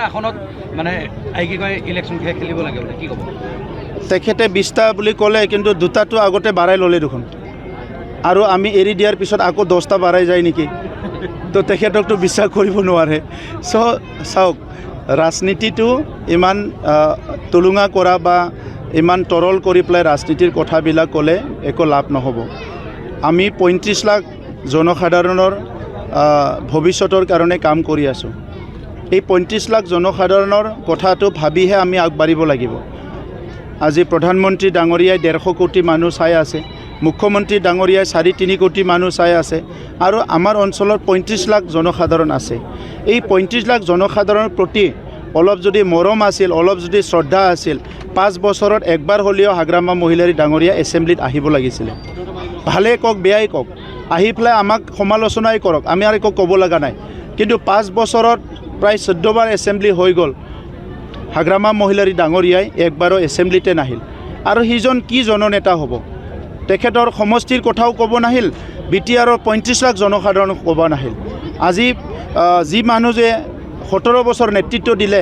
আসনত মানে কি কয় ইলেকশ্যন খেলিব লাগে বুলি কি ক'ব? তেখেতে 20টা বুলি ক'লে, কিন্তু 2টাটো আগতে বাঢ়াই ল'লে দেখোন। আৰু আমি এৰি দিয়াৰ পিছত আকৌ 10টা বাঢ়াই যায় নেকি? তো তেখেতকতো বিশ্বাস কৰিব নোৱাৰে। চাওক, ৰাজনীতিটো ইমান তুলুঙা কৰা বা ইমান তৰল কৰি পেলাই ৰাজনীতিৰ কথাবিলাক ক'লে একো লাভ নহ'ব। আমি 35 লাখ জনসাধাৰণৰ ভৱিষ্যতৰ কাৰণে কাম কৰি আছোঁ। এই 35 লাখ জনসাধাৰণৰ কথাটো ভাবিহে আমি আগবাঢ়িব লাগিব। আজি প্ৰধানমন্ত্ৰী ডাঙৰীয়াই 150 কোটি মানুহ চাই আছে, মুখ্যমন্ত্ৰী ডাঙৰীয়াই 3.5 কোটি মানুহ চাই আছে, আৰু আমাৰ অঞ্চলত 35 লাখ জনসাধাৰণ আছে। এই 35 লাখ জনসাধাৰণৰ প্ৰতি অলপ যদি মৰম আছিল, অলপ যদি শ্ৰদ্ধা আছিল, 5 বছৰত একবাৰ হ'লেও হাগ্ৰামা মহিলাৰী ডাঙৰীয়া এছেম্বলিত আহিব লাগিছিলে। ভালেই কওক বেয়াই কওক, আহি পেলাই আমাক সমালোচনাই কৰক, আমি আৰু একো ক'ব লগা নাই। কিন্তু 5 বছৰত প্ৰায় 14 বাৰ এছেম্বলি হৈ গ'ল, হাগ্ৰামা মহিলাৰী ডাঙৰীয়াই একবাৰো এছেম্বলিতে নাহিল। আৰু সিজন কি জননেতা হ'ব? তেখেতৰ সমষ্টিৰ কথাও ক'ব নাহিল, BTRৰ 35 লাখ জনসাধাৰণক ক'ব নাহিল। আজি যি মানুহ যে 17 বছৰ নেতৃত্ব দিলে,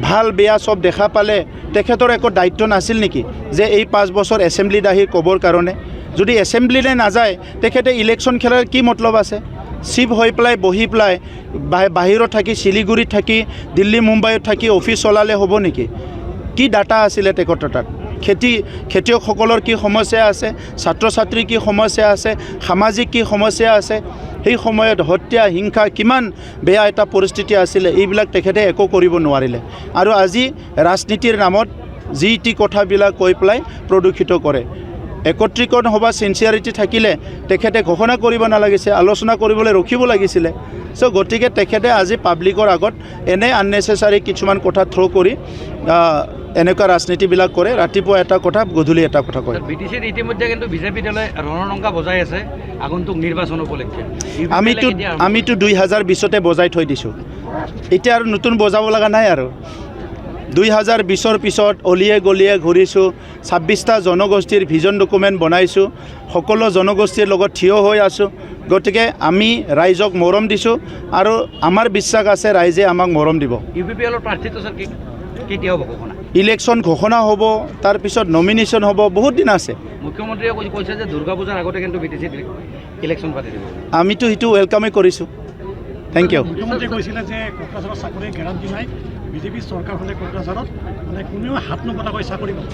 ভাল বেয়া চব দেখা পালে, তেখেতৰ একো দায়িত্ব নাছিল নেকি যে এই 5 বছৰ এছেম্বলিত আহি ক'বৰ কাৰণে? যদি এছেম্বলিলৈ নাযায়, তেখেতে ইলেকশ্যন খেলাৰ কি মতলব আছে? চিফ হৈ পেলাই বহি পেলাই বাহিৰত থাকি, শিলিগুৰিত থাকি, দিল্লী মুম্বাইত থাকি অফিচ চলালে হ'ব নেকি? কি ডাটা আছিলে তেখেতৰ তাত? খেতিয়কসকলৰ কি সমস্যা আছে, ছাত্ৰ ছাত্ৰীৰ কি সমস্যা আছে, সামাজিক কি সমস্যা আছে, সেই সময়ত হত্যা হিংসা কিমান বেয়া এটা পৰিস্থিতি আছিলে, এইবিলাক তেখেতে একো কৰিব নোৱাৰিলে। আৰু আজি ৰাজনীতিৰ নামত যি টি কথাবিলাক কৈ পেলাই প্ৰদূষিত কৰে। একত্ৰীকৰণ সভা চিনচিয়াৰিটি থাকিলে তেখেতে ঘোষণা কৰিব নালাগিছে, আলোচনা কৰিবলৈ ৰখিব লাগিছিলে। গতিকে তেখেতে আজি পাব্লিকৰ আগত এনে আননেচেচাৰী কিছুমান কথা থ্ৰ' কৰি এনেকুৱা ৰাজনীতিবিলাক কৰে। ৰাতিপুৱা এটা কথা, গধূলি এটা কথা কয়। BTCত ইতিমধ্যে কিন্তু বিজেপি দলে ৰণৰংকা বজাই আছে আগন্তুক নিৰ্বাচন উপলক্ষে। আমিতো 2020তে বজাই থৈ দিছোঁ, এতিয়া আৰু নতুন বজাব লগা নাই। আৰু 2020ৰ পিছত অলিয়ে গলিয়ে ঘূৰিছোঁ, 26টা জনগোষ্ঠীৰ ভিজন ডকুমেণ্ট বনাইছোঁ, সকলো জনগোষ্ঠীৰ লগত থিয় হৈ আছোঁ। গতিকে আমি ৰাইজক মৰম দিছোঁ, আৰু আমাৰ বিশ্বাস আছে ৰাইজে আমাক মৰম দিব। UPPL প্ৰাৰ্থীটো স্যাৰ কেতিয়া হ'ব ঘোষণা? ইলেকশ্যন ঘোষণা হ'ব, তাৰপিছত নমিনেশ্যন হ'ব, বহুত দিন আছে। মুখ্যমন্ত্ৰীয়ে কৈছে যে দুৰ্গা পূজাৰ আগতে কিন্তু BTCত ইলেকশ্যন পাতি দিব। আমিতো সেইটো ৱেলকামেই কৰিছোঁ। Thank you. মুখ্যমন্ত্ৰীয়ে কৈছিলে যে কোকৰাঝাৰৰ চাকৰি গেৰাণ্টি নাই, বিজেপি চৰকাৰখনে কোকৰাঝাৰত মানে কোনেও হাত নপতাকৈ চাকৰি পাব।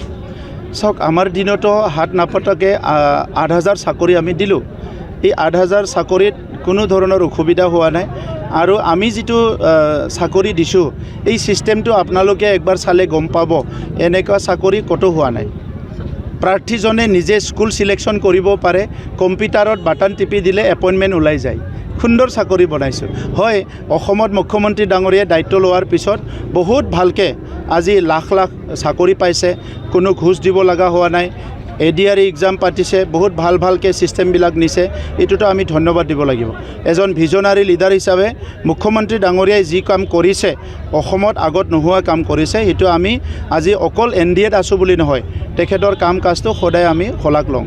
চাওক, আমাৰ দিনতো হাত নাপতাকৈ 8,000 চাকৰি আমি দিলোঁ। এই 8,000 চাকৰিত কোনো ধৰণৰ অসুবিধা হোৱা নাই। আৰু আমি যিটো চাকৰি দিছোঁ, এই ছিষ্টেমটো আপোনালোকে একবাৰ চালে গম পাব, এনেকুৱা চাকৰি ক'তো হোৱা নাই। প্ৰাৰ্থীজনে নিজে স্কুল ছিলেকশ্যন কৰিব পাৰে, কম্পিউটাৰত বাটন টিপি দিলে এপইণ্টমেণ্ট ওলাই যায়। সুন্দৰ চাকৰি বনাইছোঁ। হয়, অসমত মুখ্যমন্ত্ৰী ডাঙৰীয়াই দায়িত্ব লোৱাৰ পিছত বহুত ভালকৈ আজি লাখ লাখ চাকৰি পাইছে, কোনো ঘোষ দিব লগা হোৱা নাই। ADR এক্সাম পাতিছে, বহুত ভালকৈ ছিষ্টেমবিলাক নিছে, এইটোতো আমি ধন্যবাদ দিব লাগিব। এজন ভিজনাৰী লিডাৰ হিচাপে মুখ্যমন্ত্ৰী ডাঙৰীয়াই যি কাম কৰিছে, অসমত আগত নোহোৱা কাম কৰিছে, সেইটো আমি আজি অকল NDAত আছোঁ বুলি নহয়, তেখেতৰ কাম কাজটো সদায় আমি শলাগ লওঁ।